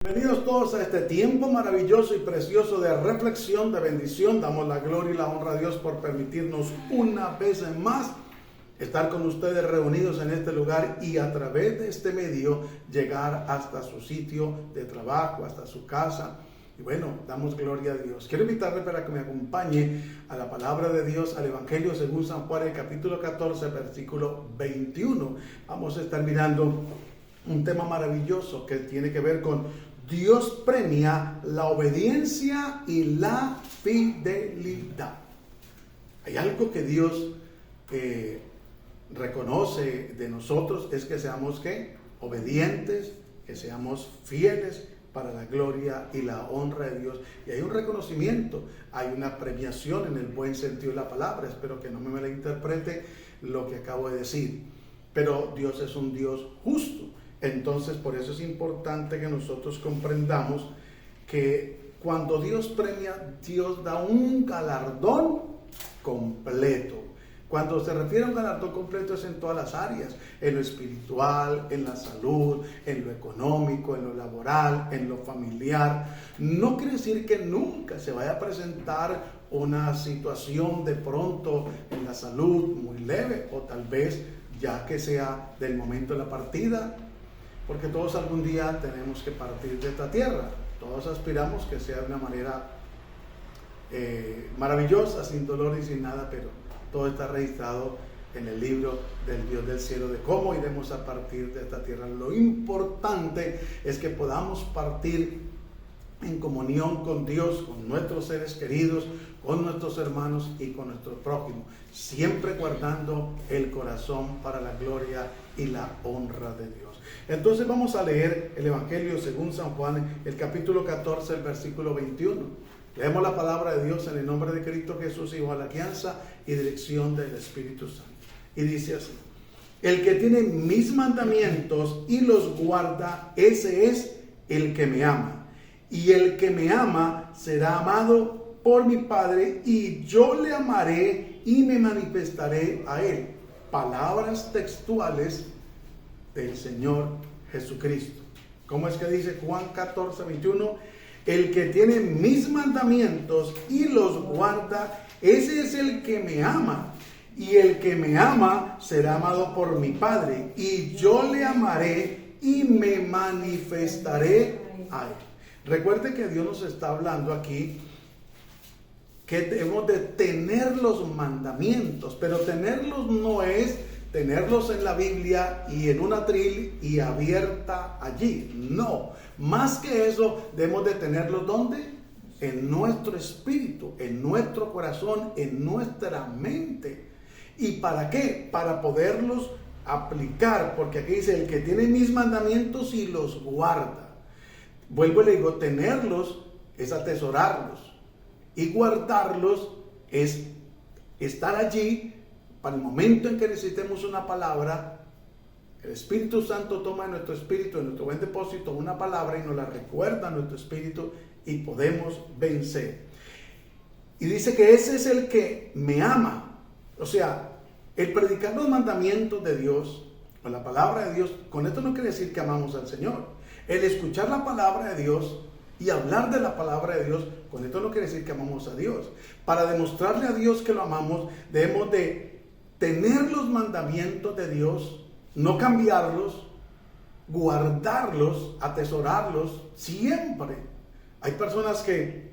Bienvenidos todos a este tiempo maravilloso y precioso de reflexión, de bendición. Damos la gloria y la honra a Dios por permitirnos una vez más estar con ustedes reunidos en este lugar y a través de este medio llegar hasta su sitio de trabajo, hasta su casa. Y bueno, damos gloria a Dios. Quiero invitarle para que me acompañe a la palabra de Dios, al Evangelio según San Juan, el capítulo 14, versículo 21. Vamos a estar mirando un tema maravilloso que tiene que ver con Dios premia la obediencia y la fidelidad. Hay algo que Dios reconoce de nosotros, es que seamos obedientes, que seamos fieles para la gloria y la honra de Dios. Y hay un reconocimiento, hay una premiación en el buen sentido de la palabra. Espero que no me malinterprete lo que acabo de decir. Pero Dios es un Dios justo. Entonces, por eso es importante que nosotros comprendamos que cuando Dios premia, Dios da un galardón completo. Cuando se refiere a un galardón completo es en todas las áreas, en lo espiritual, en la salud, en lo económico, en lo laboral, en lo familiar. No quiere decir que nunca se vaya a presentar una situación de pronto en la salud muy leve, o tal vez ya que sea del momento de la partida, porque todos algún día tenemos que partir de esta tierra. Todos aspiramos que sea de una manera maravillosa, sin dolor y sin nada, pero todo está registrado en el libro del Dios del cielo de cómo iremos a partir de esta tierra. Lo importante es que podamos partir en comunión con Dios, con nuestros seres queridos, con nuestros hermanos y con nuestro prójimo, siempre guardando el corazón para la gloria y la honra de Dios. Entonces vamos a leer el Evangelio según San Juan, el capítulo 14, el versículo 21. Leemos la palabra de Dios en el nombre de Cristo Jesús, Hijo, a la guianza y dirección del Espíritu Santo. Y dice así: el que tiene mis mandamientos y los guarda, ese es el que me ama. Y el que me ama será amado por mi Padre, y yo le amaré y me manifestaré a él. Palabras textuales del Señor Jesucristo. ¿Cómo es que dice Juan 14, 21? El que tiene mis mandamientos y los guarda, ese es el que me ama. Y el que me ama será amado por mi Padre, y yo le amaré y me manifestaré a él. Recuerde que Dios nos está hablando aquí que debemos de tener los mandamientos, pero tenerlos no es tenerlos en la Biblia y en un atril y abierta allí. No, más que eso debemos de tenerlos ¿dónde? En nuestro espíritu, en nuestro corazón, en nuestra mente. ¿Y para qué? Para poderlos aplicar, porque aquí dice el que tiene mis mandamientos y los guarda. Vuelvo y le digo, tenerlos es atesorarlos y guardarlos es estar allí para el momento en que necesitemos una palabra. El Espíritu Santo toma en nuestro espíritu, en nuestro buen depósito, una palabra y nos la recuerda a nuestro espíritu y podemos vencer. Y dice que ese es el que me ama. O sea, el predicar los mandamientos de Dios, o la palabra de Dios, con esto no quiere decir que amamos al Señor. El escuchar la palabra de Dios y hablar de la palabra de Dios, con esto no quiere decir que amamos a Dios. Para demostrarle a Dios que lo amamos, debemos de tener los mandamientos de Dios, no cambiarlos, guardarlos, atesorarlos siempre. Hay personas que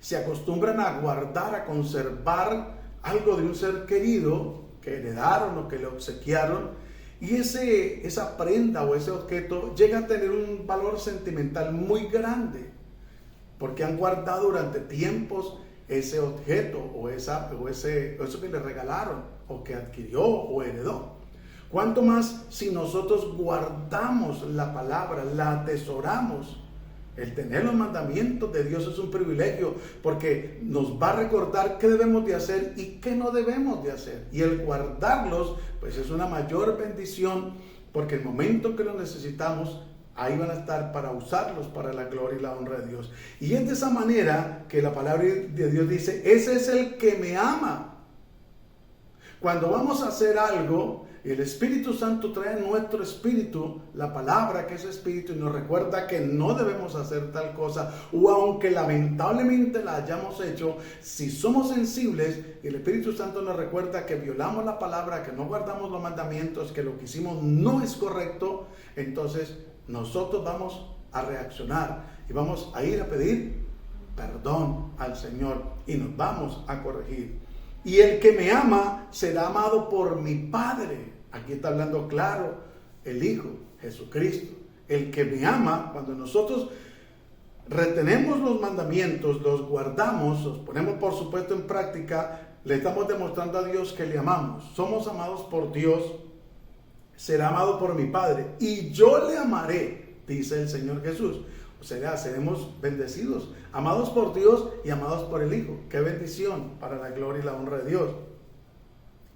se acostumbran a guardar, a conservar algo de un ser querido que heredaron o que le obsequiaron, y esa prenda o ese objeto llega a tener un valor sentimental muy grande, porque han guardado durante tiempos ese objeto o eso que le regalaron o que adquirió o heredó. ¿Cuánto más si nosotros guardamos la palabra, la atesoramos? El tener los mandamientos de Dios es un privilegio, porque nos va a recordar qué debemos de hacer y qué no debemos de hacer. Y el guardarlos, pues es una mayor bendición, porque el momento que los necesitamos, ahí van a estar para usarlos para la gloria y la honra de Dios. Y es de esa manera que la palabra de Dios dice, ese es el que me ama. Cuando vamos a hacer algo, Y el Espíritu Santo trae a nuestro espíritu la palabra que es espíritu y nos recuerda que no debemos hacer tal cosa, o aunque lamentablemente la hayamos hecho, si somos sensibles y el Espíritu Santo nos recuerda que violamos la palabra, que no guardamos los mandamientos, que lo que hicimos no es correcto, entonces nosotros vamos a reaccionar y vamos a ir a pedir perdón al Señor y nos vamos a corregir. Y el que me ama será amado por mi Padre. Aquí está hablando claro el Hijo, Jesucristo. El que me ama, cuando nosotros retenemos los mandamientos, los guardamos, los ponemos por supuesto en práctica, le estamos demostrando a Dios que le amamos. Somos amados por Dios, será amado por mi Padre y yo le amaré, dice el Señor Jesús. O sea, seremos bendecidos, amados por Dios y amados por el Hijo. Qué bendición para la gloria y la honra de Dios.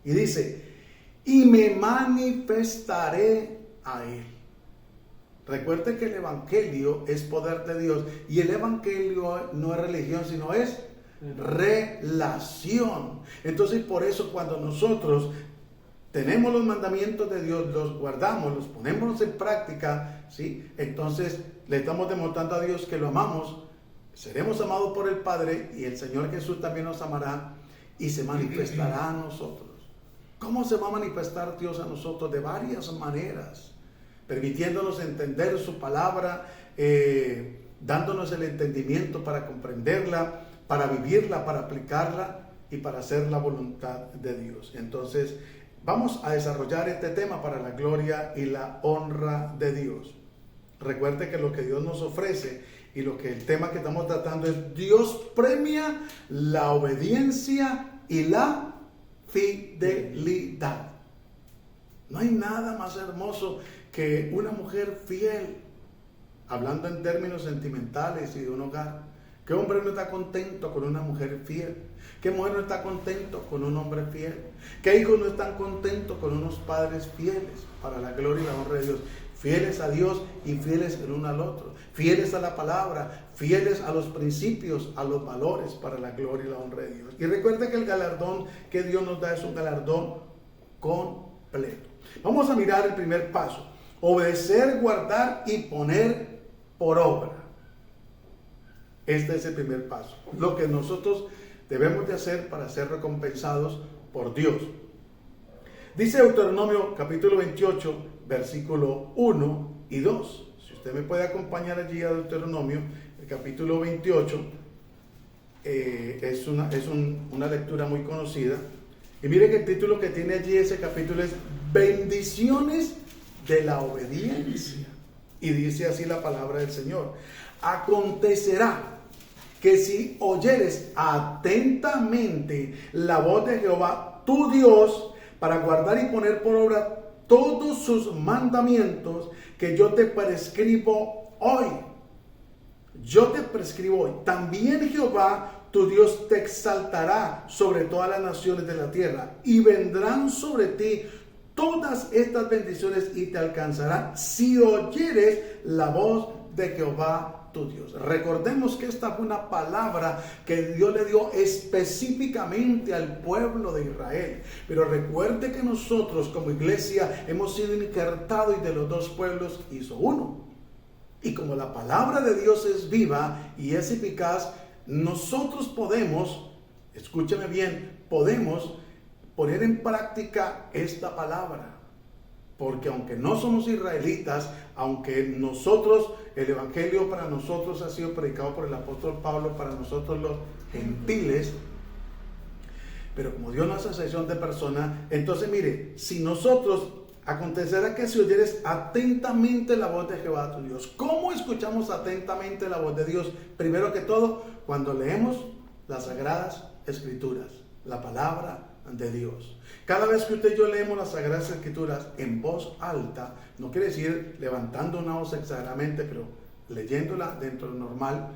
Y dice, y me manifestaré a Él. Recuerde que el Evangelio es poder de Dios y el Evangelio no es religión, sino es relación. Entonces, por eso cuando nosotros tenemos los mandamientos de Dios, los guardamos, los ponemos en práctica, ¿sí? Entonces le estamos demostrando a Dios que lo amamos, seremos amados por el Padre y el Señor Jesús también nos amará y se manifestará a nosotros. ¿Cómo se va a manifestar Dios a nosotros? De varias maneras, permitiéndonos entender su palabra, dándonos el entendimiento para comprenderla, para vivirla, para aplicarla y para hacer la voluntad de Dios. Entonces, vamos a desarrollar este tema para la gloria y la honra de Dios. Recuerde que lo que Dios nos ofrece y lo que el tema que estamos tratando es Dios premia la obediencia y la fidelidad. No hay nada más hermoso que una mujer fiel, hablando en términos sentimentales y de un hogar. ¿Qué hombre no está contento con una mujer fiel? ¿Qué mujer no está contento con un hombre fiel? ¿Qué hijos no están contentos con unos padres fieles? Para la gloria y la honra de Dios. Fieles a Dios y fieles el uno al otro. Fieles a la palabra, fieles a los principios, a los valores, para la gloria y la honra de Dios. Y recuerda que el galardón que Dios nos da es un galardón completo. Vamos a mirar el primer paso. Obedecer, guardar y poner por obra. Este es el primer paso. Lo que nosotros debemos de hacer para ser recompensados por Dios. Dice Deuteronomio capítulo 28, versículo 1 y 2. Si usted me puede acompañar allí a Deuteronomio, el capítulo 28, es una lectura muy conocida. Y mire que el título que tiene allí ese capítulo es Bendiciones de la obediencia. Y dice así la palabra del Señor. Acontecerá que si oyeres atentamente la voz de Jehová, tu Dios, para guardar y poner por obra todos sus mandamientos que yo te prescribo hoy. Yo te prescribo hoy. También Jehová, tu Dios, te exaltará sobre todas las naciones de la tierra y vendrán sobre ti todas estas bendiciones y te alcanzarán si oyeres la voz de Jehová tu Dios. Recordemos que esta fue una palabra que Dios le dio específicamente al pueblo de Israel. Pero recuerde que nosotros como iglesia hemos sido injertados y de los dos pueblos hizo uno. Y como la palabra de Dios es viva y es eficaz, nosotros podemos, escúcheme bien, podemos poner en práctica esta palabra. Porque aunque no somos israelitas, aunque nosotros, el evangelio para nosotros ha sido predicado por el apóstol Pablo, para nosotros los gentiles, pero como Dios no hace excepción de personas, entonces mire, si nosotros, acontecerá que si oyeres atentamente la voz de Jehová tu Dios. ¿Cómo escuchamos atentamente la voz de Dios? Primero que todo, cuando leemos las Sagradas Escrituras, la palabra de Dios. Cada vez que usted y yo leemos las Sagradas Escrituras en voz alta, no quiere decir levantando una voz exageradamente, pero leyéndola dentro de lo normal,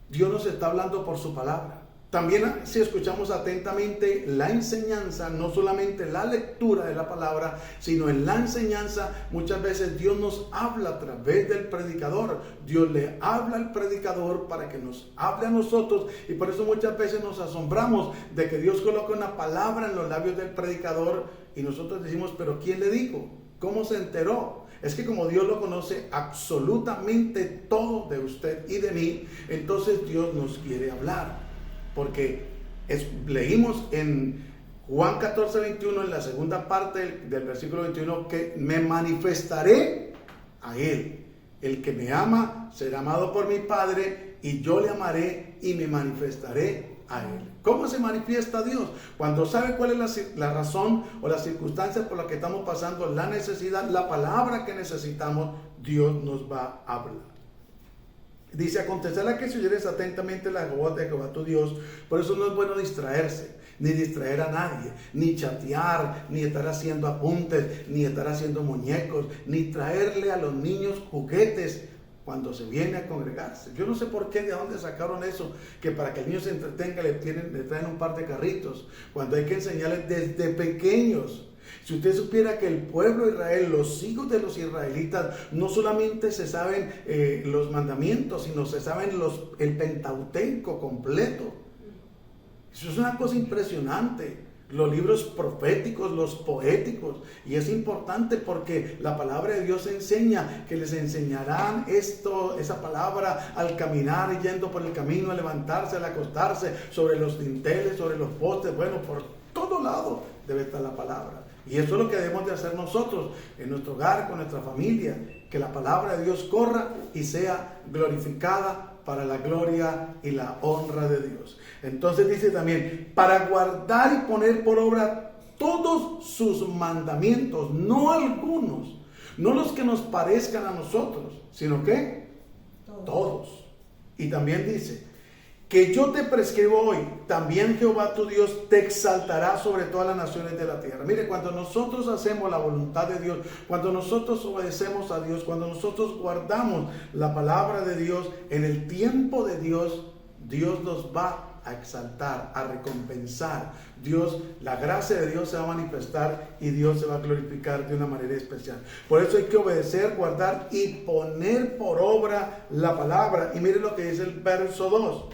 Dios nos está hablando por su palabra. También si escuchamos atentamente la enseñanza, no solamente la lectura de la palabra, sino en la enseñanza, muchas veces Dios nos habla a través del predicador. Dios le habla al predicador para que nos hable a nosotros, y por eso muchas veces nos asombramos de que Dios coloca una palabra en los labios del predicador y nosotros decimos, pero ¿quién le dijo? ¿Cómo se enteró? Es que como Dios lo conoce absolutamente todo de usted y de mí, entonces Dios nos quiere hablar. Porque leímos en Juan 14, 21, en la segunda parte del versículo 21, que me manifestaré a Él. El que me ama será amado por mi Padre, y yo le amaré y me manifestaré a Él. ¿Cómo se manifiesta Dios? Cuando sabe cuál es la razón o las circunstancias por las que estamos pasando, la necesidad, la palabra que necesitamos, Dios nos va a hablar. Dice, acontecerá que si oyeres atentamente la voz de Jehová tu Dios. Por eso no es bueno distraerse, ni distraer a nadie, ni chatear, ni estar haciendo apuntes, ni estar haciendo muñecos, ni traerle a los niños juguetes cuando se viene a congregarse. Yo no sé por qué, de dónde sacaron eso, que para que el niño se entretenga le traen un par de carritos, cuando hay que enseñarles desde pequeños. Si usted supiera que el pueblo de Israel, los hijos de los israelitas, no solamente se saben los mandamientos, sino se saben el Pentateuco completo. Eso es una cosa impresionante. Los libros proféticos, los poéticos, y es importante porque la palabra de Dios enseña que les enseñarán esa palabra al caminar, yendo por el camino, al levantarse, al acostarse, sobre los dinteles, sobre los postes, bueno, por todo lado debe estar la palabra. Y eso es lo que debemos de hacer nosotros en nuestro hogar, con nuestra familia, que la palabra de Dios corra y sea glorificada para la gloria y la honra de Dios. Entonces dice también, para guardar y poner por obra todos sus mandamientos, no algunos, no los que nos parezcan a nosotros, sino que todos. Y también dice, que yo te prescribo hoy, también Jehová tu Dios te exaltará sobre todas las naciones de la tierra. Mire, cuando nosotros hacemos la voluntad de Dios, cuando nosotros obedecemos a Dios, cuando nosotros guardamos la palabra de Dios, en el tiempo de Dios, Dios nos va a exaltar, a recompensar. La gracia de Dios se va a manifestar y Dios se va a glorificar de una manera especial. Por eso hay que obedecer, guardar y poner por obra la palabra. Y mire lo que dice el verso 2.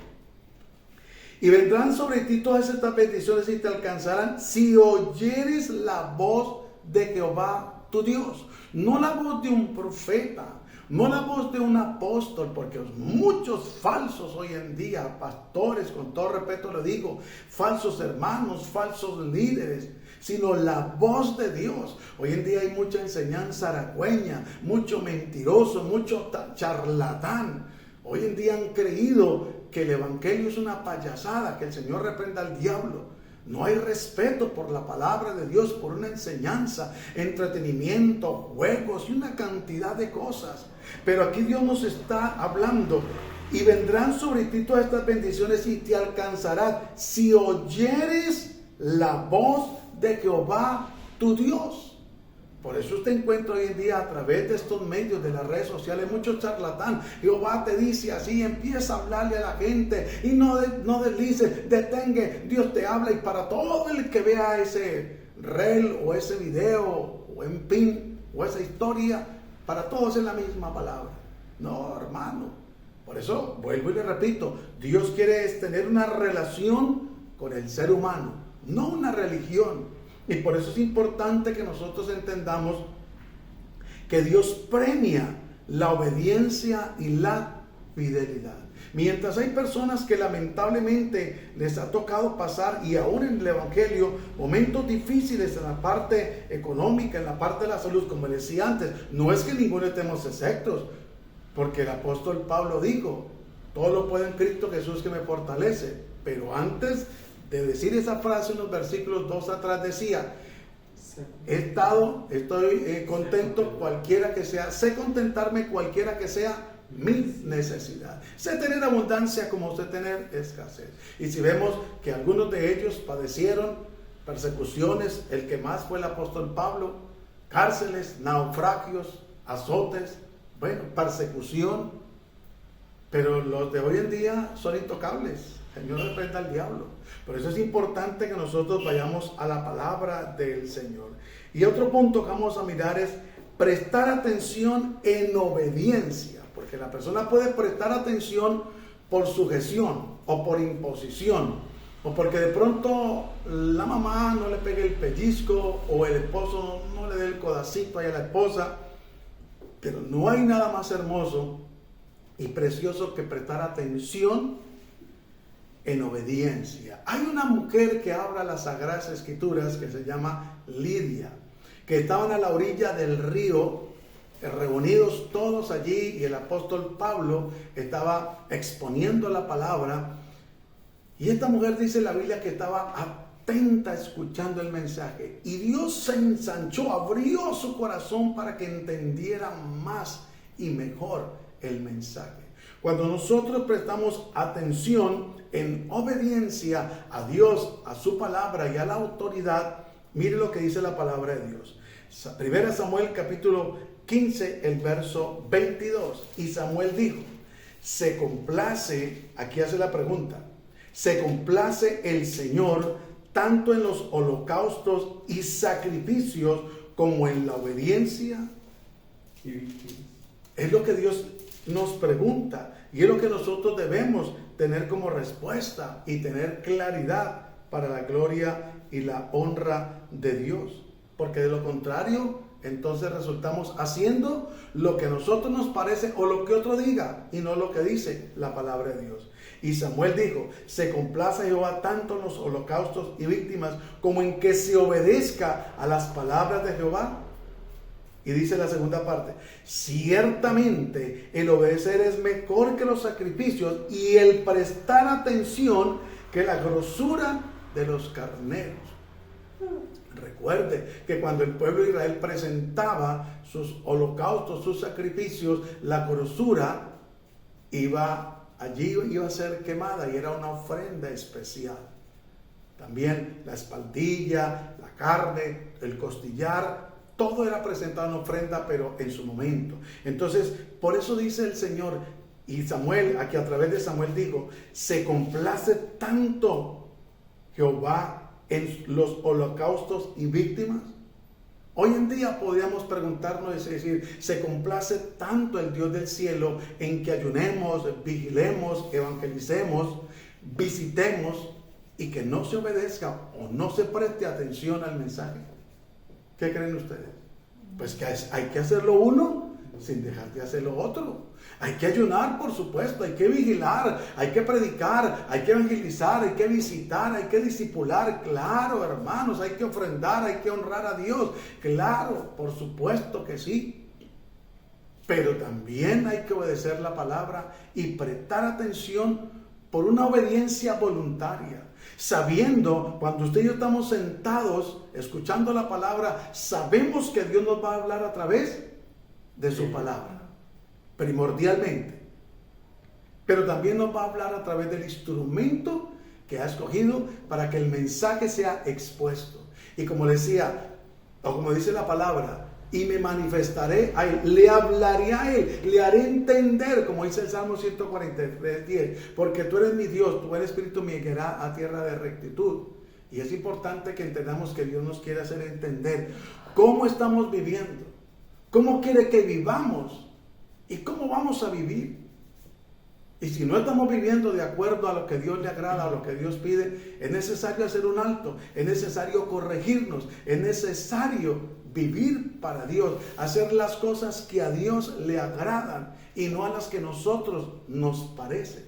Y vendrán sobre ti todas estas bendiciones y te alcanzarán si oyeres la voz de Jehová tu Dios. No la voz de un profeta, no la voz de un apóstol, porque muchos falsos hoy en día, pastores, con todo respeto le digo, falsos hermanos, falsos líderes, sino la voz de Dios. Hoy en día hay mucha enseñanza aragüeña, mucho mentiroso, mucho charlatán. Hoy en día han creído que el evangelio es una payasada, que el Señor reprenda al diablo. No hay respeto por la palabra de Dios, por una enseñanza, entretenimiento, juegos y una cantidad de cosas. Pero aquí Dios nos está hablando, y vendrán sobre ti todas estas bendiciones y te alcanzarán si oyeres la voz de Jehová tu Dios. Por eso usted encuentra hoy en día a través de estos medios, de las redes sociales, muchos charlatán. Jehová te dice así, empieza a hablarle a la gente y no deslices, detenga, Dios te habla. Y para todo el que vea ese reel o ese video o en pin o esa historia, para todos es la misma palabra. No, hermano. Por eso vuelvo y le repito, Dios quiere tener una relación con el ser humano, no una religión. Y por eso es importante que nosotros entendamos que Dios premia la obediencia y la fidelidad. Mientras hay personas que lamentablemente les ha tocado pasar, y aún en el evangelio, momentos difíciles en la parte económica, en la parte de la salud, como decía antes, no es que ninguno estemos exceptos, porque el apóstol Pablo dijo, todo lo puedo en Cristo Jesús que me fortalece. Pero antes de decir esa frase, unos versículos 2 atrás decía, estoy contento cualquiera que sea, sé contentarme cualquiera que sea mi necesidad. Sé tener abundancia como sé tener escasez. Y si vemos que algunos de ellos padecieron persecuciones, el que más fue el apóstol Pablo, cárceles, naufragios, azotes, bueno, persecución, pero los de hoy en día son intocables. Señor reprenda al diablo. Por eso es importante que nosotros vayamos a la palabra del Señor. Y otro punto que vamos a mirar es prestar atención en obediencia. Porque la persona puede prestar atención por sujeción o por imposición. O porque de pronto la mamá no le pegue el pellizco o el esposo no le dé el codacito ahí a la esposa. Pero no hay nada más hermoso y precioso que prestar atención en obediencia. Hay una mujer que habla las Sagradas Escrituras que se llama Lidia, que estaban a la orilla del río, reunidos todos allí, y el apóstol Pablo estaba exponiendo la palabra. Y esta mujer, dice la Biblia, que estaba atenta escuchando el mensaje, y Dios se ensanchó, abrió su corazón para que entendiera más y mejor el mensaje. Cuando nosotros prestamos atención en obediencia a Dios, a su palabra y a la autoridad, mire lo que dice la palabra de Dios. 1 Samuel capítulo 15, el verso 22. Y Samuel dijo, se complace, aquí hace la pregunta, se complace el Señor tanto en los holocaustos y sacrificios como en la obediencia. Es lo que Dios nos pregunta y es lo que nosotros debemos tener como respuesta y tener claridad para la gloria y la honra de Dios. Porque de lo contrario, entonces resultamos haciendo lo que a nosotros nos parece o lo que otro diga y no lo que dice la palabra de Dios. Y Samuel dijo, se complace Jehová tanto en los holocaustos y víctimas como en que se obedezca a las palabras de Jehová. Y dice la segunda parte, ciertamente el obedecer es mejor que los sacrificios y el prestar atención que la grosura de los carneros. Recuerde que cuando el pueblo de Israel presentaba sus holocaustos, sus sacrificios, la grosura iba a ser quemada y era una ofrenda especial. También la espaldilla, la carne, el costillar, todo era presentado en ofrenda, pero en su momento. Entonces, por eso dice el Señor, y Samuel, aquí a través de Samuel dijo, se complace tanto Jehová en los holocaustos y víctimas. Hoy en día podríamos preguntarnos, es decir, se complace tanto el Dios del cielo en que ayunemos, vigilemos, evangelicemos, visitemos y que no se obedezca o no se preste atención al mensaje. ¿Qué creen ustedes? Pues que hay que hacerlo uno sin dejar de hacer lo otro. Hay que ayunar, por supuesto, hay que vigilar, hay que predicar, hay que evangelizar, hay que visitar, hay que discipular, claro, hermanos, hay que ofrendar, hay que honrar a Dios, claro, por supuesto que sí. Pero también hay que obedecer la palabra y prestar atención por una obediencia voluntaria. Sabiendo, cuando usted y yo estamos sentados escuchando la palabra, sabemos que Dios nos va a hablar a través de su palabra, primordialmente. Pero también nos va a hablar a través del instrumento que ha escogido para que el mensaje sea expuesto. Y como decía, o como dice la palabra, y me manifestaré a él, le hablaré a él, le haré entender, como dice el Salmo 143:10, porque tú eres mi Dios, tu buen espíritu me guiará a tierra de rectitud. Y es importante que entendamos que Dios nos quiere hacer entender cómo estamos viviendo, cómo quiere que vivamos y cómo vamos a vivir. Y si no estamos viviendo de acuerdo a lo que Dios le agrada, a lo que Dios pide, es necesario hacer un alto, es necesario corregirnos, es necesario vivir para Dios, hacer las cosas que a Dios le agradan y no a las que a nosotros nos parecen.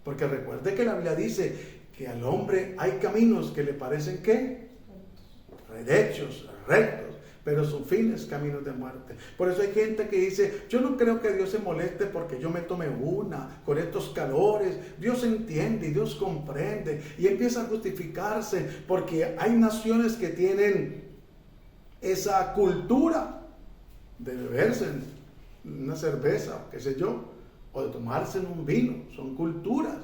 Porque recuerde que la Biblia dice que al hombre hay caminos que le parecen ¿qué? Derechos, rectos, pero su fin es caminos de muerte. Por eso hay gente que dice, yo no creo que Dios se moleste porque yo me tome una con estos calores. Dios entiende y Dios comprende, y empieza a justificarse porque hay naciones que tienen esa cultura de beberse una cerveza, qué sé yo, o de tomarse un vino. Son culturas.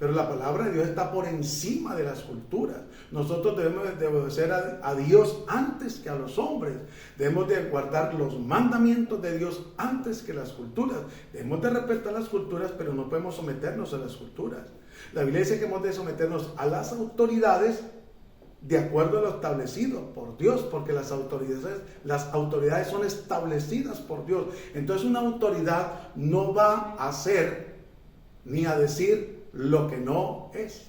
Pero la palabra de Dios está por encima de las culturas. Nosotros debemos de obedecer a Dios antes que a los hombres. Debemos de guardar los mandamientos de Dios antes que las culturas. Debemos de respetar las culturas, pero no podemos someternos a las culturas. La Biblia dice que hemos de someternos a las autoridades de acuerdo a lo establecido por Dios, porque las autoridades son establecidas por Dios. Entonces una autoridad no va a hacer ni a decir lo que no es.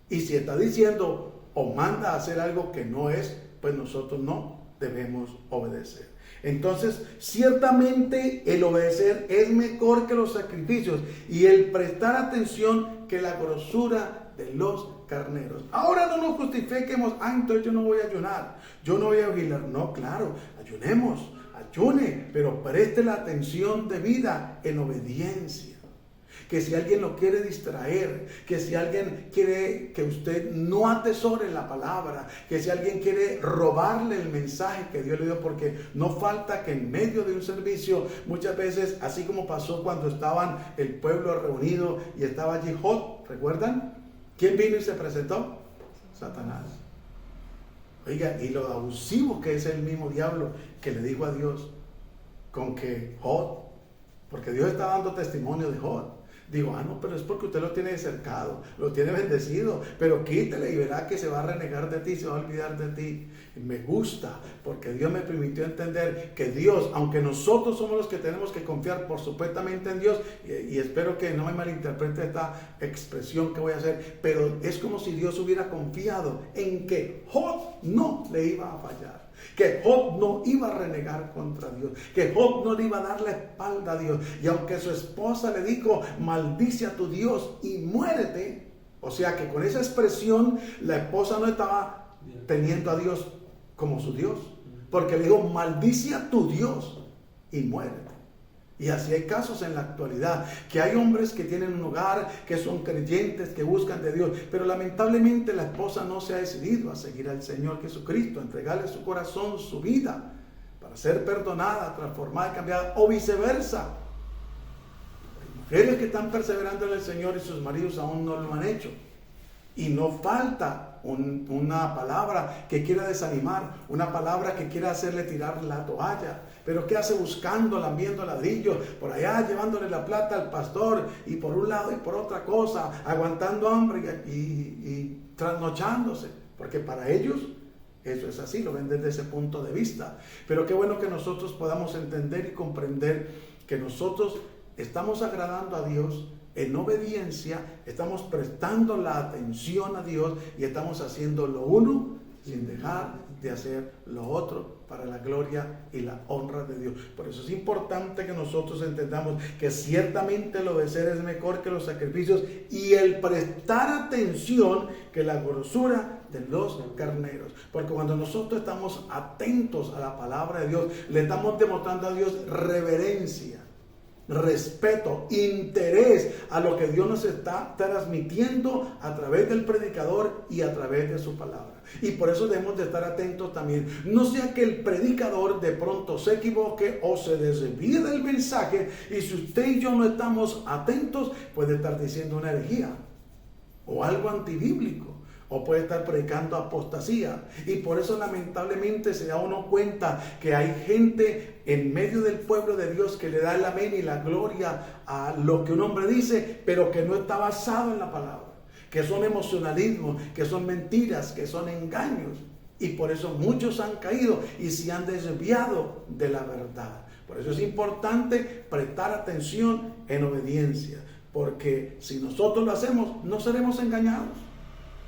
Y si está diciendo o manda a hacer algo que no es, pues nosotros no debemos obedecer. Entonces, ciertamente el obedecer es mejor que los sacrificios y el prestar atención que la grosura de los carneros. Ahora no nos justifiquemos, entonces yo no voy a ayunar, yo no voy a vigilar. No, claro, ayune, pero preste la atención debida en obediencia. Que si alguien lo quiere distraer, que si alguien quiere que usted no atesore la palabra, que si alguien quiere robarle el mensaje que Dios le dio, porque no falta que en medio de un servicio, muchas veces, así como pasó cuando estaban el pueblo reunido y estaba allí Job, ¿recuerdan? ¿Quién vino y se presentó? Satanás. Oiga, y lo abusivo que es el mismo diablo que le dijo a Dios con que Job, porque Dios está dando testimonio de Job. Digo, no, pero es porque usted lo tiene cercado, lo tiene bendecido, pero quítele y verá que se va a renegar de ti, se va a olvidar de ti. Y me gusta, porque Dios me permitió entender que Dios, aunque nosotros somos los que tenemos que confiar por supuestamente en Dios, y espero que no me malinterprete esta expresión que voy a hacer, pero es como si Dios hubiera confiado en que Job no le iba a fallar. Que Job no iba a renegar contra Dios, que Job no le iba a dar la espalda a Dios. Y aunque su esposa le dijo, maldice a tu Dios y muérete, o sea que con esa expresión la esposa no estaba teniendo a Dios como su Dios, porque le dijo, maldice a tu Dios y muérete. Y así hay casos en la actualidad, que hay hombres que tienen un hogar, que son creyentes, que buscan de Dios, pero lamentablemente la esposa no se ha decidido a seguir al Señor Jesucristo, a entregarle su corazón, su vida, para ser perdonada, transformada y cambiada, o viceversa. Hay mujeres que están perseverando en el Señor y sus maridos aún no lo han hecho. Y no falta una palabra que quiera desanimar, una palabra que quiera hacerle tirar la toalla. Pero ¿qué hace? Buscándola, viendo ladrillos, por allá llevándole la plata al pastor, y por un lado y por otra cosa, aguantando hambre y trasnochándose. Porque para ellos eso es así, lo ven desde ese punto de vista. Pero qué bueno que nosotros podamos entender y comprender que nosotros estamos agradando a Dios en obediencia, estamos prestando la atención a Dios y estamos haciendo lo uno sin dejar de hacer lo otro para la gloria y la honra de Dios. Por eso es importante que nosotros entendamos que ciertamente el obedecer es mejor que los sacrificios y el prestar atención que la grosura de los carneros. Porque cuando nosotros estamos atentos a la palabra de Dios, le estamos demostrando a Dios reverencia, respeto, interés a lo que Dios nos está transmitiendo a través del predicador y a través de su palabra. Y por eso debemos de estar atentos también. No sea que el predicador de pronto se equivoque o se desvíe del mensaje, y si usted y yo no estamos atentos, puede estar diciendo una herejía o algo antibíblico, o puede estar predicando apostasía. Y por eso lamentablemente se da uno cuenta que hay gente en medio del pueblo de Dios que le da el amén y la gloria a lo que un hombre dice, pero que no está basado en la palabra, que son emocionalismos, que son mentiras, que son engaños. Y por eso muchos han caído y se han desviado de la verdad. Por eso es importante prestar atención en obediencia, porque si nosotros lo hacemos, no seremos engañados.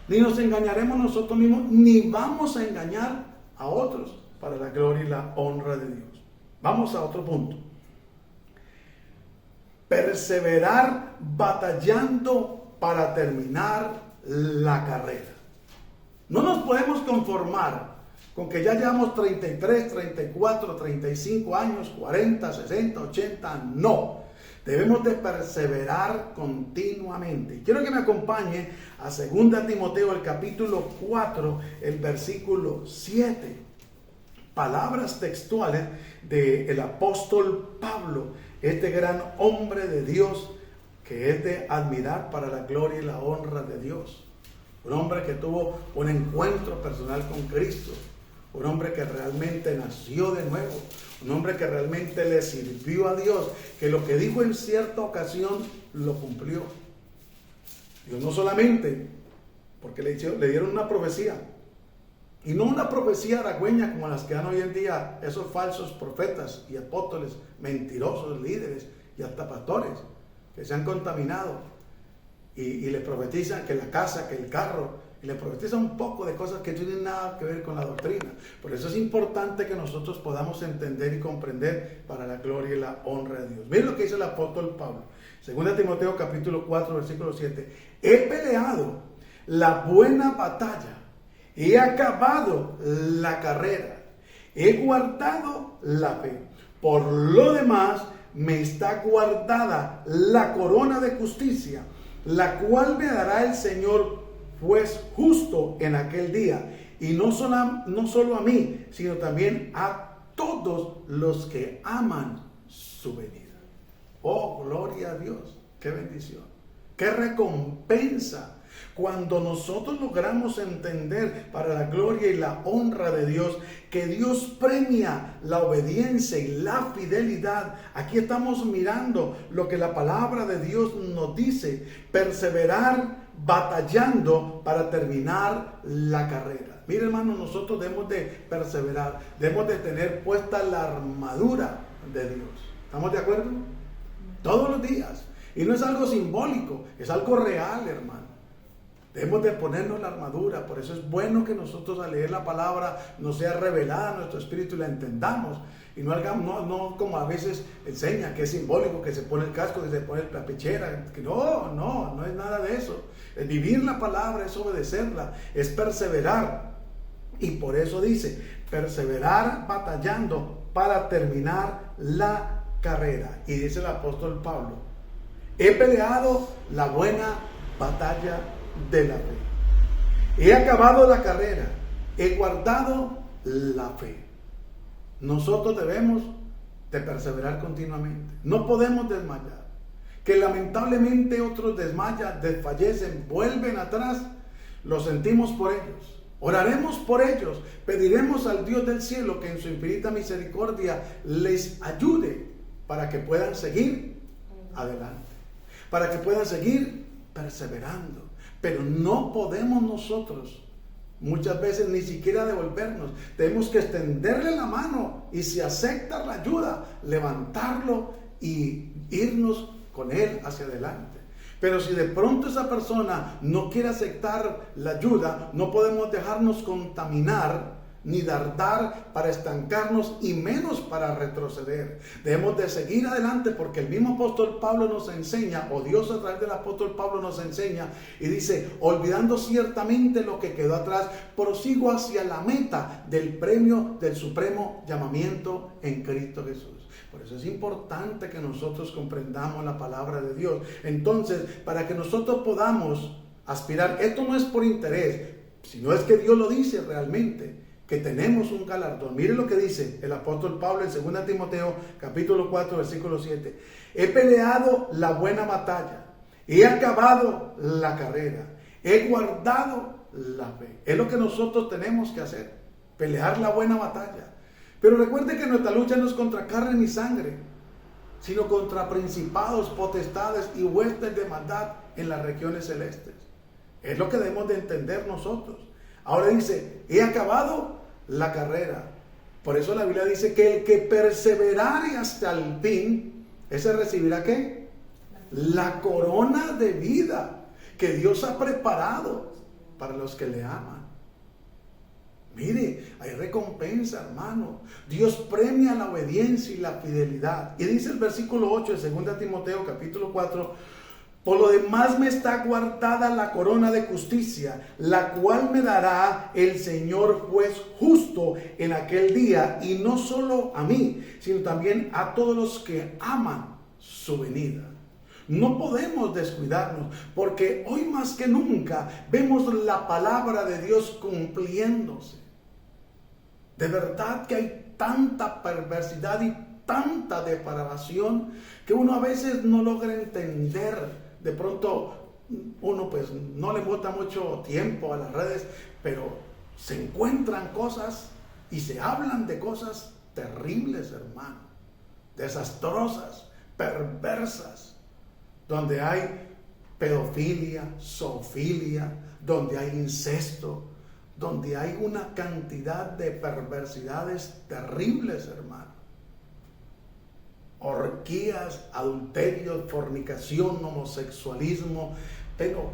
Ni nos engañaremos nosotros mismos, ni vamos a engañar a otros, para la gloria y la honra de Dios. Vamos a otro punto. Perseverar batallando para terminar la carrera. No nos podemos conformar con que ya llevamos 33, 34, 35 años, 40, 60, 80, no. Debemos de perseverar continuamente. Y quiero que me acompañe a 2 Timoteo, el capítulo 4, el versículo 7. Palabras textuales del apóstol Pablo, este gran hombre de Dios, que es de admirar para la gloria y la honra de Dios. Un hombre que tuvo un encuentro personal con Cristo. Un hombre que realmente nació de nuevo. Un hombre que realmente le sirvió a Dios. Que lo que dijo en cierta ocasión lo cumplió. Dios no solamente, porque le dieron una profecía. Y no una profecía halagüeña como las que dan hoy en día esos falsos profetas y apóstoles, mentirosos, líderes y hasta pastores que se han contaminado y le profetizan que la casa, que el carro, y le profetizan un poco de cosas que no tienen nada que ver con la doctrina. Por eso es importante que nosotros podamos entender y comprender para la gloria y la honra de Dios. Miren lo que dice el apóstol Pablo, 2 Timoteo capítulo 4 versículo 7. He peleado la buena batalla, he acabado la carrera, he guardado la fe. Por lo demás, me está guardada la corona de justicia, la cual me dará el Señor, juez justo en aquel día. Y no solo a mí, sino también a todos los que aman su venida. Oh, gloria a Dios. Qué bendición. Qué recompensa. Cuando nosotros logramos entender para la gloria y la honra de Dios que Dios premia la obediencia y la fidelidad. Aquí estamos mirando lo que la palabra de Dios nos dice: perseverar batallando para terminar la carrera. Mire, hermano, nosotros debemos de perseverar, debemos de tener puesta la armadura de Dios. ¿Estamos de acuerdo? Todos los días. Y no es algo simbólico, es algo real, hermano. Debemos de ponernos la armadura. Por eso es bueno que nosotros al leer la palabra nos sea revelada a nuestro espíritu y la entendamos. Y no como a veces enseña, que es simbólico, que se pone el casco, que se pone la pechera. Que no es nada de eso. Es vivir la palabra, es obedecerla, es perseverar. Y por eso dice, perseverar batallando para terminar la carrera. Y dice el apóstol Pablo, he peleado la buena batalla de la fe. He acabado la carrera, he guardado la fe. Nosotros debemos de perseverar continuamente. No podemos desmayar. Que lamentablemente otros desmayan, desfallecen, vuelven atrás. Lo sentimos por ellos. Oraremos por ellos. Pediremos al Dios del cielo que en su infinita misericordia les ayude para que puedan seguir adelante. Para que puedan seguir perseverando. Pero no podemos nosotros muchas veces ni siquiera devolvernos. Tenemos que extenderle la mano y si acepta la ayuda, levantarlo y irnos con él hacia adelante. Pero si de pronto esa persona no quiere aceptar la ayuda, no podemos dejarnos contaminar ni dar para estancarnos y menos para retroceder. Debemos de seguir adelante porque el mismo apóstol Pablo nos enseña, o Dios a través del apóstol Pablo nos enseña y dice, olvidando ciertamente lo que quedó atrás, prosigo hacia la meta del premio del supremo llamamiento en Cristo Jesús. Por eso es importante que nosotros comprendamos la palabra de Dios. Entonces, para que nosotros podamos aspirar, esto no es por interés, sino es que Dios lo dice realmente, que tenemos un galardón. Mire lo que dice el apóstol Pablo en 2 Timoteo capítulo 4 versículo 7. He peleado la buena batalla, he acabado la carrera, he guardado la fe. Es lo que nosotros tenemos que hacer, pelear la buena batalla. Pero recuerde que nuestra lucha no es contra carne ni sangre, sino contra principados, potestades y huestes de maldad en las regiones celestes. Es lo que debemos de entender nosotros. Ahora dice, he acabado la carrera. Por eso la Biblia dice que el que perseverare hasta el fin, ese recibirá ¿qué? La corona de vida que Dios ha preparado para los que le aman. Mire, hay recompensa, hermano. Dios premia la obediencia y la fidelidad. Y dice el versículo 8 de 2 Timoteo capítulo 4, por lo demás me está guardada la corona de justicia, la cual me dará el Señor juez justo en aquel día, y no solo a mí, sino también a todos los que aman su venida. No podemos descuidarnos, porque hoy más que nunca vemos la palabra de Dios cumpliéndose. De verdad que hay tanta perversidad y tanta depravación que uno a veces no logra entender de pronto uno pues no le bota mucho tiempo a las redes, pero se encuentran cosas y se hablan de cosas terribles, hermano, desastrosas, perversas, donde hay pedofilia, zoofilia, donde hay incesto, donde hay una cantidad de perversidades terribles, hermano. Orgías, adulterio, fornicación, homosexualismo, pero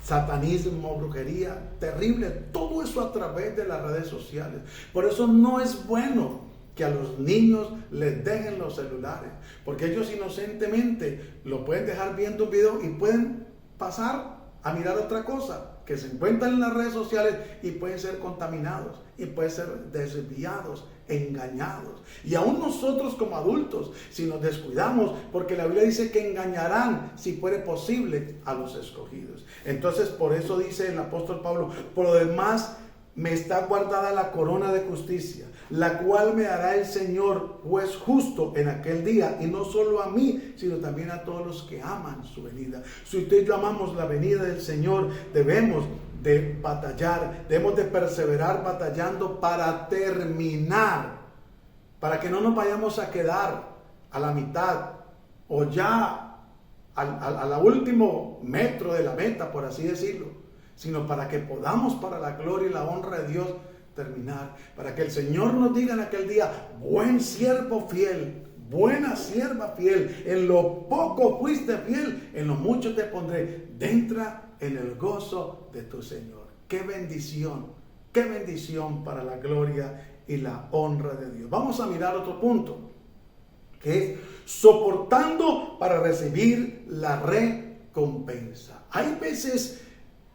satanismo, brujería, terrible, todo eso a través de las redes sociales. Por eso no es bueno que a los niños les dejen los celulares, porque ellos inocentemente lo pueden dejar viendo un video y pueden pasar a mirar otra cosa que se encuentran en las redes sociales y pueden ser contaminados y pueden ser desviados, engañados. Y aún nosotros como adultos, si nos descuidamos, porque la Biblia dice que engañarán, si fuere posible, a los escogidos. Entonces, por eso dice el apóstol Pablo: por lo demás me está guardada la corona de justicia, la cual me dará el Señor, juez justo, en aquel día, y no solo a mí, sino también a todos los que aman su venida. Si usted y yo amamos la venida del Señor, debemos de batallar, debemos de perseverar batallando para terminar, para que no nos vayamos a quedar a la mitad o ya al último metro de la meta, por así decirlo, sino para que podamos, para la gloria y la honra de Dios, terminar, para que el Señor nos diga en aquel día: buen siervo fiel, buena sierva fiel, en lo poco fuiste fiel, en lo mucho te pondré, entra en el gozo de tu Señor. Qué bendición para la gloria y la honra de Dios. Vamos a mirar otro punto, que es soportando para recibir la recompensa. Hay veces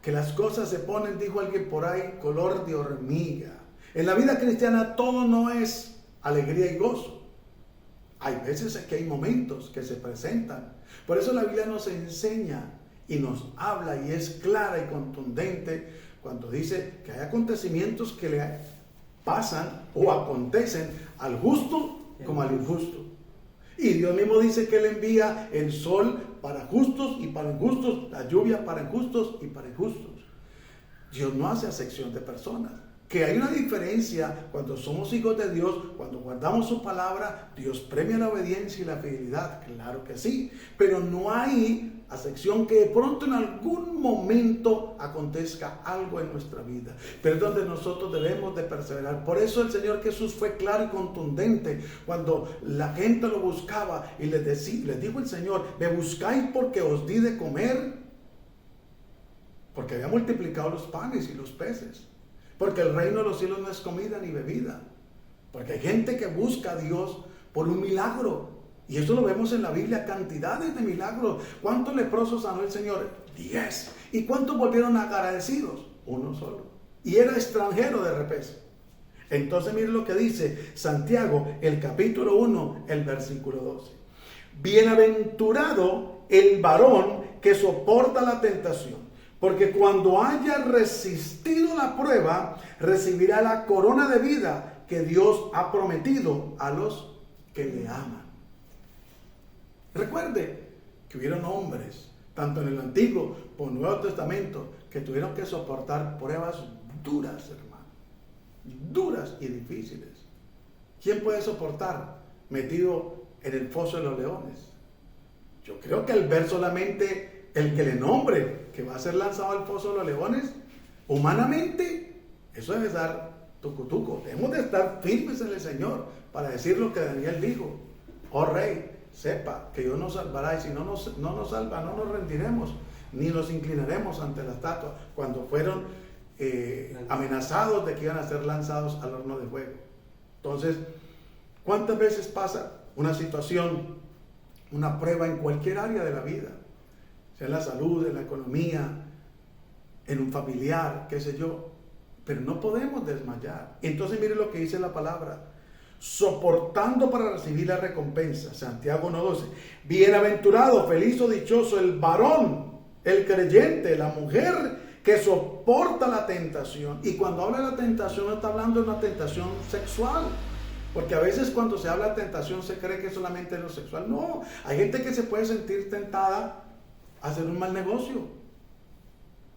que las cosas se ponen, dijo alguien por ahí, color de hormiga. En la vida cristiana todo no es alegría y gozo. Hay veces que hay momentos que se presentan. Por eso la Biblia nos enseña y nos habla y es clara y contundente cuando dice que hay acontecimientos que le pasan o acontecen al justo como al injusto. Y Dios mismo dice que Él envía el sol para justos y para injustos, la lluvia para injustos y para injustos. Dios no hace acepción de personas. Que hay una diferencia cuando somos hijos de Dios, cuando guardamos su palabra, Dios premia la obediencia y la fidelidad, claro que sí, pero no hay acepción que de pronto en algún momento acontezca algo en nuestra vida, pero es donde nosotros debemos de perseverar. Por eso el Señor Jesús fue claro y contundente cuando la gente lo buscaba y les dijo el Señor: me buscáis porque os di de comer, porque había multiplicado los panes y los peces. Porque el reino de los cielos no es comida ni bebida. Porque hay gente que busca a Dios por un milagro. Y eso lo vemos en la Biblia, cantidades de milagros. ¿Cuántos leprosos sanó el Señor? 10. ¿Y cuántos volvieron agradecidos? Uno solo. Y era extranjero de repente. Entonces miren lo que dice Santiago, el capítulo 1, el versículo 12. Bienaventurado el varón que soporta la tentación, porque cuando haya resistido la prueba, recibirá la corona de vida que Dios ha prometido a los que le aman. Recuerde que hubieron hombres, tanto en el Antiguo como en el Nuevo Testamento, que tuvieron que soportar pruebas duras, hermano. Duras y difíciles. ¿Quién puede soportar metido en el foso de los leones? Yo creo que al ver solamente el que le nombre que va a ser lanzado al foso de los leones, humanamente, eso debe dar tucutuco. Debemos de estar firmes en el Señor para decir lo que Daniel dijo: oh rey, sepa que Dios nos salvará, y si no nos salva, no nos rendiremos, ni nos inclinaremos ante la estatua, cuando fueron amenazados de que iban a ser lanzados al horno de fuego. Entonces, ¿cuántas veces pasa una situación, una prueba en cualquier área de la vida? Sea en la salud, en la economía, en un familiar, qué sé yo, pero no podemos desmayar. Entonces mire lo que dice la palabra: soportando para recibir la recompensa. Santiago 1:12. Bienaventurado, feliz o dichoso el varón, el creyente, la mujer que soporta la tentación. Y cuando habla de la tentación, no está hablando de una tentación sexual, porque a veces cuando se habla de tentación se cree que solamente es lo sexual. No, hay gente que se puede sentir tentada a hacer un mal negocio,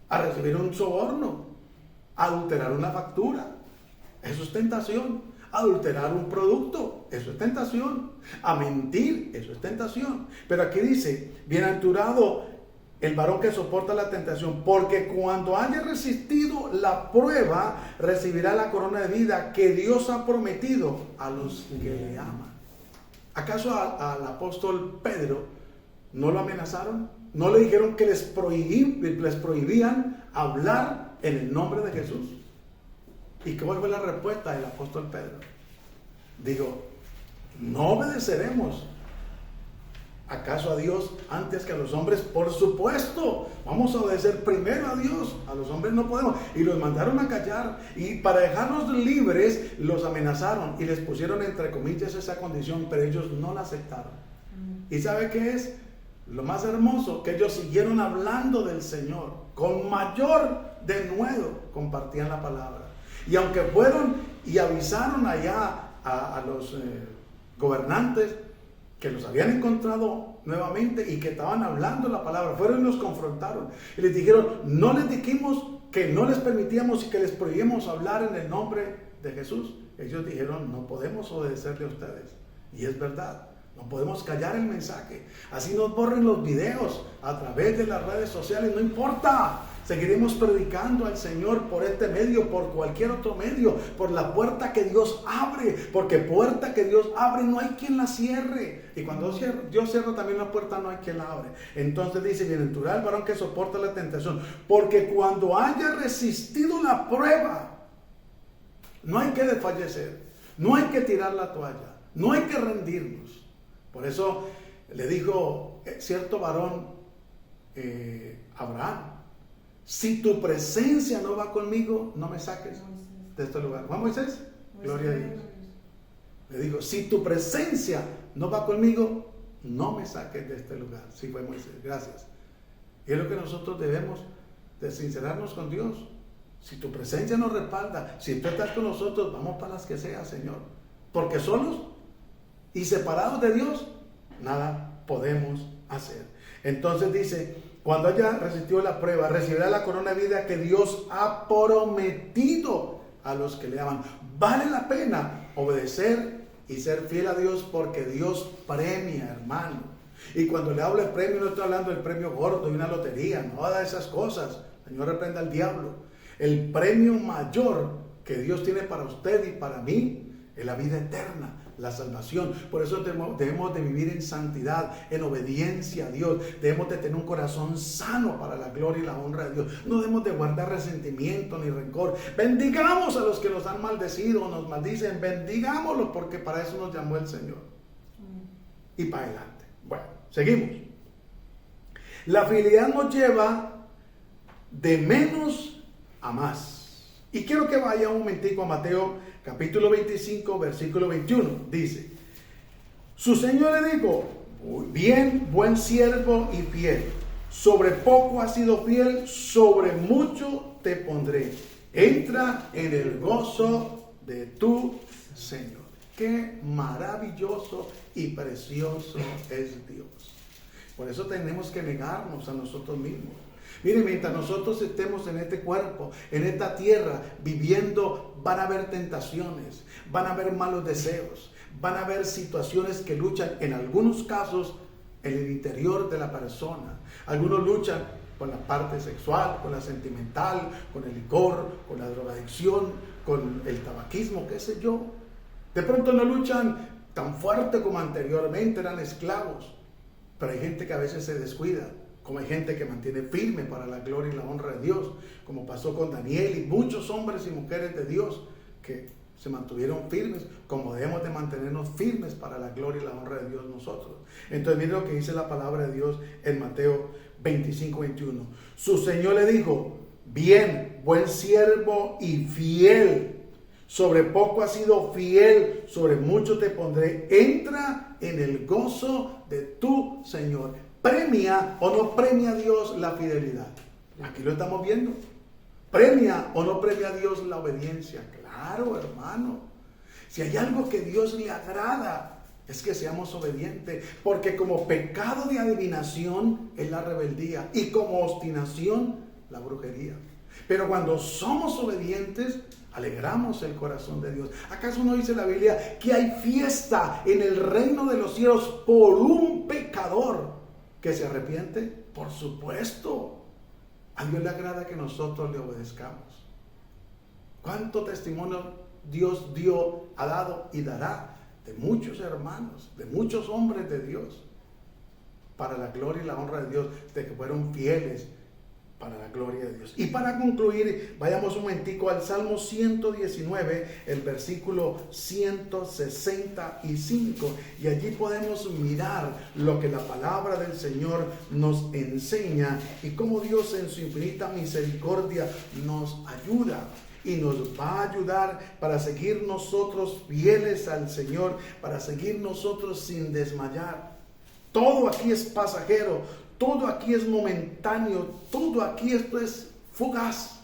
a recibir un soborno, a adulterar una factura. Eso es tentación. Adulterar un producto, eso es tentación. A mentir, eso es tentación. Pero aquí dice, bienaventurado el varón que soporta la tentación, porque cuando haya resistido la prueba, recibirá la corona de vida que Dios ha prometido a los que le aman. ¿Acaso al apóstol Pedro no lo amenazaron? ¿No le dijeron que les prohibían hablar en el nombre de Jesús? ¿Y cuál fue la respuesta del apóstol Pedro? Digo, ¿no obedeceremos acaso a Dios antes que a los hombres? Por supuesto, vamos a obedecer primero a Dios. A los hombres no podemos. Y los mandaron a callar. Y para dejarlos libres, los amenazaron y les pusieron entre comillas esa condición, pero ellos no la aceptaron. ¿Y sabe qué es? Lo más hermoso, que ellos siguieron hablando del Señor. Con mayor denuedo compartían la palabra. Y aunque fueron y avisaron allá a los gobernantes que los habían encontrado nuevamente y que estaban hablando la palabra, fueron y los confrontaron. Y les dijeron, no les dijimos que no les permitíamos y que les prohibíamos hablar en el nombre de Jesús. Ellos dijeron, no podemos obedecerle a ustedes. Y es verdad. No podemos callar el mensaje. Así nos borren los videos a través de las redes sociales. No importa. Seguiremos predicando al Señor por este medio, por cualquier otro medio, por la puerta que Dios abre. Porque puerta que Dios abre no hay quien la cierre. Y cuando Dios cierra también la puerta, no hay quien la abre. Entonces dice, bienaventurado el varón que soporta la tentación. Porque cuando haya resistido la prueba, no hay que desfallecer. No hay que tirar la toalla. No hay que rendirnos. Por eso le dijo cierto varón Abraham, si tu presencia no va conmigo, no me saques de este lugar. ¿Va Moisés? Gloria a Dios. Le dijo, si tu presencia no va conmigo, no me saques de este lugar. Sí fue Moisés, gracias. Y es lo que nosotros debemos de sincerarnos con Dios. Si tu presencia nos respalda, si tú estás con nosotros, vamos para las que sea, Señor. Porque solos y separados de Dios, nada podemos hacer. Entonces dice, cuando haya resistido la prueba, recibirá la corona de vida que Dios ha prometido a los que le aman. Vale la pena obedecer y ser fiel a Dios, porque Dios premia, hermano. Y cuando le hablo de premio, no estoy hablando del premio gordo y una lotería, no de esas cosas. Señor, reprenda al diablo. El premio mayor que Dios tiene para usted y para mí es la vida eterna, la salvación. Por eso debemos de vivir en santidad, en obediencia a Dios. Debemos de tener un corazón sano para la gloria y la honra de Dios. No debemos de guardar resentimiento ni rencor. Bendigamos a los que nos han maldecido o nos maldicen. Bendigámoslos, porque para eso nos llamó el Señor. Y para adelante. Bueno, seguimos. La fidelidad nos lleva de menos a más. Y quiero que vaya un momentico a Mateo capítulo 25, versículo 21. Dice, su Señor le dijo, bien, buen siervo y fiel. Sobre poco has sido fiel, sobre mucho te pondré. Entra en el gozo de tu Señor. Qué maravilloso y precioso es Dios. Por eso tenemos que negarnos a nosotros mismos. Miren, mientras nosotros estemos en este cuerpo, en esta tierra, viviendo, van a haber tentaciones, van a haber malos deseos, van a haber situaciones que luchan, en algunos casos, en el interior de la persona. Algunos luchan con la parte sexual, con la sentimental, con el licor, con la drogadicción, con el tabaquismo, qué sé yo. De pronto no luchan tan fuerte como anteriormente, eran esclavos. Pero hay gente que a veces se descuida. Como hay gente que mantiene firme para la gloria y la honra de Dios, como pasó con Daniel y muchos hombres y mujeres de Dios que se mantuvieron firmes, como debemos de mantenernos firmes para la gloria y la honra de Dios nosotros. Entonces miren lo que dice la palabra de Dios en Mateo 25, 21. Su Señor le dijo, bien, buen siervo y fiel. Sobre poco has sido fiel, sobre mucho te pondré. Entra en el gozo de tu Señor. ¿Premia o no premia a Dios la fidelidad? Aquí lo estamos viendo. ¿Premia o no premia a Dios la obediencia? Claro, hermano. Si hay algo que Dios le agrada, es que seamos obedientes, porque como pecado de adivinación es la rebeldía y como obstinación la brujería. Pero cuando somos obedientes, alegramos el corazón de Dios. ¿Acaso no dice la Biblia que hay fiesta en el reino de los cielos por un pecador que se arrepiente? Por supuesto. A Dios le agrada que nosotros le obedezcamos. ¿Cuánto testimonio Dios ha dado y dará de muchos hermanos, de muchos hombres de Dios, para la gloria y la honra de Dios, de que fueron fieles para la gloria de Dios? Y para concluir, vayamos un momentico al Salmo 119, el versículo 165, y allí podemos mirar lo que la palabra del Señor nos enseña y cómo Dios en su infinita misericordia nos ayuda. Y nos va a ayudar para seguir nosotros fieles al Señor, para seguir nosotros sin desmayar. Todo aquí es pasajero, todo aquí es momentáneo, todo aquí esto es fugaz.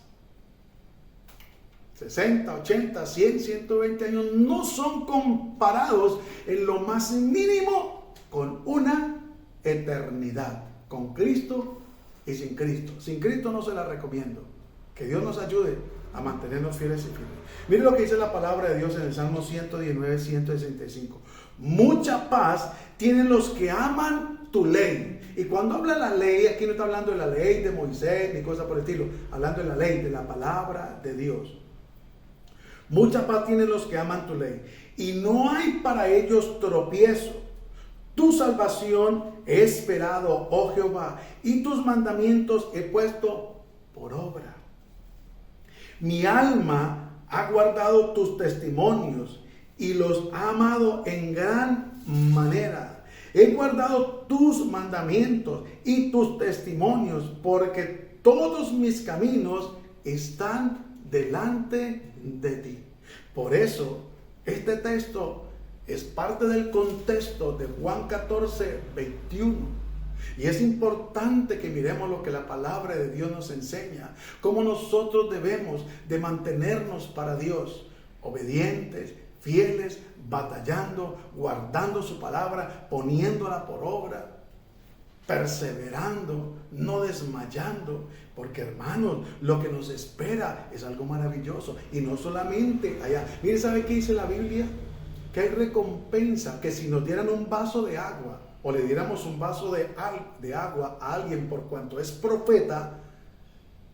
60, 80, 100, 120 años no son comparados en lo más mínimo con una eternidad, con Cristo y sin Cristo. Sin Cristo no se la recomiendo. Que Dios nos ayude a mantenernos fieles y firmes. Mire lo que dice la palabra de Dios en el Salmo 119, 165. Mucha paz tienen los que aman tu ley. Y cuando habla la ley, aquí no está hablando de la ley de Moisés ni cosa por el estilo, hablando de la ley, de la palabra de Dios. Mucha paz tienen los que aman tu ley, y no hay para ellos tropiezo. Tu salvación he esperado, oh Jehová, y tus mandamientos he puesto por obra. Mi alma ha guardado tus testimonios y los ha amado en gran manera. He guardado tus mandamientos y tus testimonios, porque todos mis caminos están delante de ti. Por eso, este texto es parte del contexto de Juan 14, 21. Y es importante que miremos lo que la palabra de Dios nos enseña, cómo nosotros debemos de mantenernos para Dios, obedientes, fieles, batallando, guardando su palabra, poniéndola por obra, perseverando, no desmayando, porque hermanos, lo que nos espera es algo maravilloso, y no solamente allá. Mire, ¿sabe qué dice la Biblia? Que hay recompensa, que si nos dieran un vaso de agua, o le diéramos un vaso de agua a alguien por cuanto es profeta,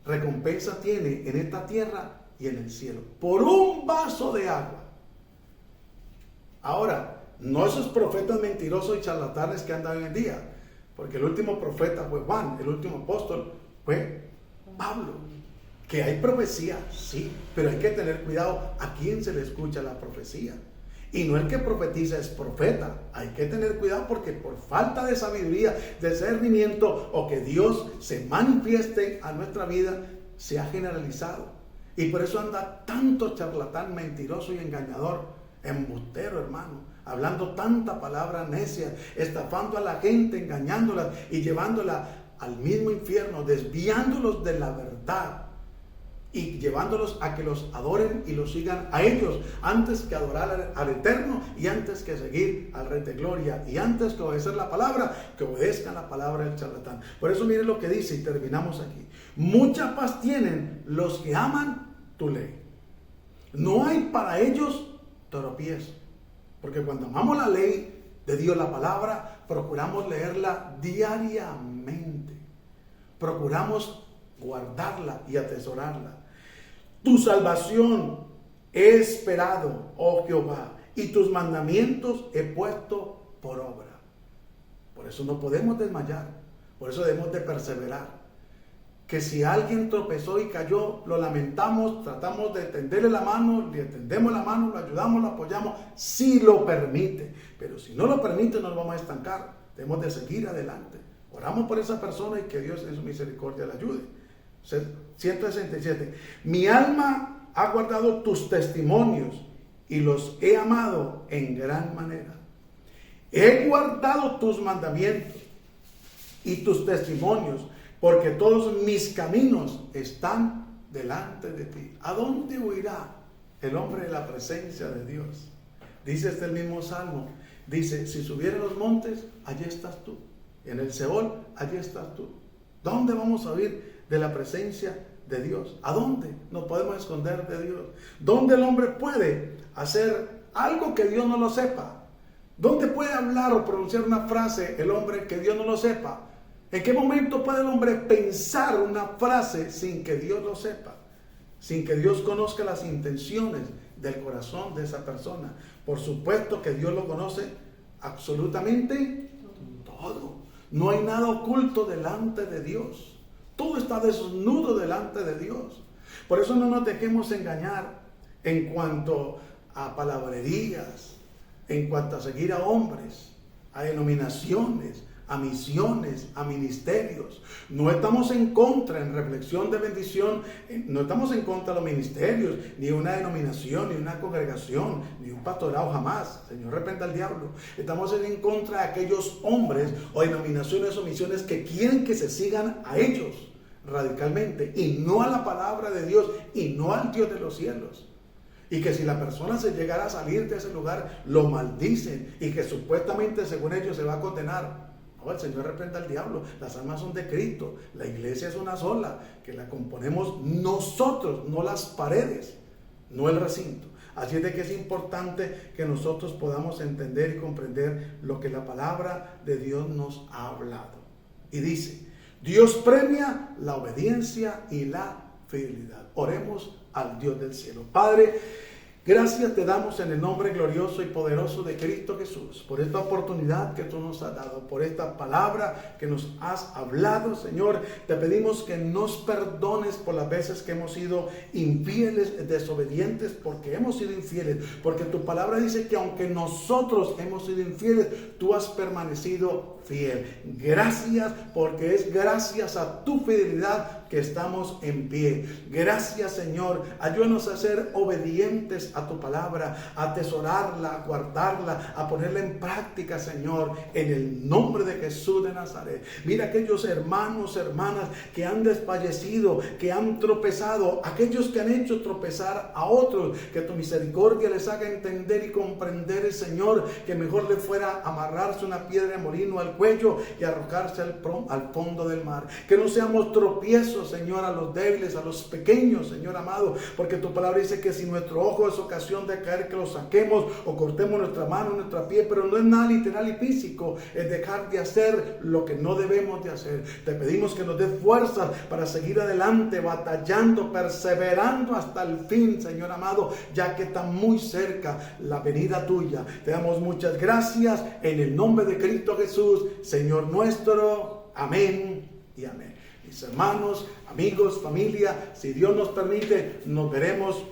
recompensa tiene en esta tierra y en el cielo, por un vaso de agua. Ahora, no esos profetas mentirosos y charlatanes que andan hoy en día, porque el último profeta fue Juan, el último apóstol fue Pablo. Que hay profecía, sí, pero hay que tener cuidado a quién se le escucha la profecía. Y no el que profetiza es profeta. Hay que tener cuidado, porque por falta de sabiduría, de discernimiento, o que Dios se manifieste a nuestra vida, se ha generalizado. Y por eso anda tanto charlatán, mentiroso y engañador, embustero, hermano, hablando tanta palabra necia, estafando a la gente, engañándola y llevándola al mismo infierno, desviándolos de la verdad y llevándolos a que los adoren y los sigan a ellos, antes que adorar al Eterno, y antes que seguir al Rey de Gloria, y antes que obedecer la palabra, que obedezcan la palabra del charlatán. Por eso miren lo que dice, y terminamos aquí. Mucha paz tienen los que aman tu ley. No hay para ellos tropiezo, porque cuando amamos la ley de Dios, la palabra, procuramos leerla diariamente, procuramos guardarla y atesorarla. Tu salvación he esperado, oh Jehová, y tus mandamientos he puesto por obra. Por eso no podemos desmayar, por eso debemos de perseverar. Que si alguien tropezó y cayó, lo lamentamos, tratamos de tenderle la mano, le tendemos la mano, lo ayudamos, lo apoyamos, si lo permite. Pero si no lo permite, nos vamos a estancar. Debemos de seguir adelante. Oramos por esa persona y que Dios en su misericordia la ayude. 167. Mi alma ha guardado tus testimonios y los he amado en gran manera. He guardado tus mandamientos y tus testimonios, porque todos mis caminos están delante de ti. ¿A dónde huirá el hombre de la presencia de Dios? Dice este mismo Salmo, Dice, si subiera a los montes, allí estás tú. En el Seol, allí estás tú. ¿Dónde vamos a huir de la presencia de Dios? ¿A dónde nos podemos esconder de Dios? ¿Dónde el hombre puede hacer algo que Dios no lo sepa? ¿Dónde puede hablar o pronunciar una frase el hombre que Dios no lo sepa? ¿En qué momento puede el hombre pensar una frase sin que Dios lo sepa? Sin que Dios conozca las intenciones del corazón de esa persona. Por supuesto que Dios lo conoce absolutamente todo. No hay nada oculto delante de Dios. Todo está desnudo delante de Dios. Por eso no nos dejemos engañar en cuanto a palabrerías, en cuanto a seguir a hombres, a denominaciones, a misiones, a ministerios. No estamos en contra, en Reflexión de Bendición, no estamos en contra de los ministerios, ni una denominación, ni una congregación, ni un pastorado, jamás. Señor, reprenda al diablo. Estamos en contra de aquellos hombres o denominaciones o misiones que quieren que se sigan a ellos radicalmente y no a la palabra de Dios y no al Dios de los cielos. Y que si la persona se llegara a salir de ese lugar, lo maldicen y que supuestamente según ellos se va a condenar. No, el Señor reprenda al diablo. Las almas son de Cristo. La iglesia es una sola, que la componemos nosotros, no las paredes, no el recinto. Así es de que es importante que nosotros podamos entender y comprender lo que la palabra de Dios nos ha hablado. Y dice, Dios premia la obediencia y la fidelidad. Oremos al Dios del cielo. Padre, gracias te damos en el nombre glorioso y poderoso de Cristo Jesús, por esta oportunidad que tú nos has dado, por esta palabra que nos has hablado, Señor. Te pedimos que nos perdones por las veces que hemos sido infieles, desobedientes, porque hemos sido infieles, porque tu palabra dice que aunque nosotros hemos sido infieles, tú has permanecido fiel. Gracias, porque es gracias a tu fidelidad que estamos en pie. Gracias, Señor. Ayúdanos a ser obedientes a tu palabra, a atesorarla, a guardarla, a ponerla en práctica, Señor, en el nombre de Jesús de Nazaret. Mira aquellos hermanos, hermanas que han desfallecido, que han tropezado, aquellos que han hecho tropezar a otros, que tu misericordia les haga entender y comprender, Señor, que mejor le fuera amarrarse una piedra de molino al cuello y arrojarse al fondo del mar. Que no seamos tropiezos, Señor, a los débiles, a los pequeños, Señor amado, porque tu palabra dice que si nuestro ojo es ocasión de caer, que lo saquemos o cortemos nuestra mano, nuestra pie, pero no es nada literal y físico, es dejar de hacer lo que no debemos de hacer. Te pedimos que nos des fuerzas para seguir adelante, batallando, perseverando hasta el fin, Señor amado, ya que está muy cerca la venida tuya. Te damos muchas gracias en el nombre de Cristo Jesús, Señor nuestro. Amén y amén. Mis hermanos, amigos, familia, si Dios nos permite, nos veremos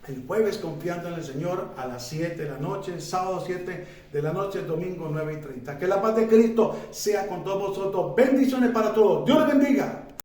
el jueves confiando en el Señor a las 7 de la noche, sábado 7 de la noche, domingo 9:30. Que la paz de Cristo sea con todos vosotros. Bendiciones para todos. Dios les bendiga.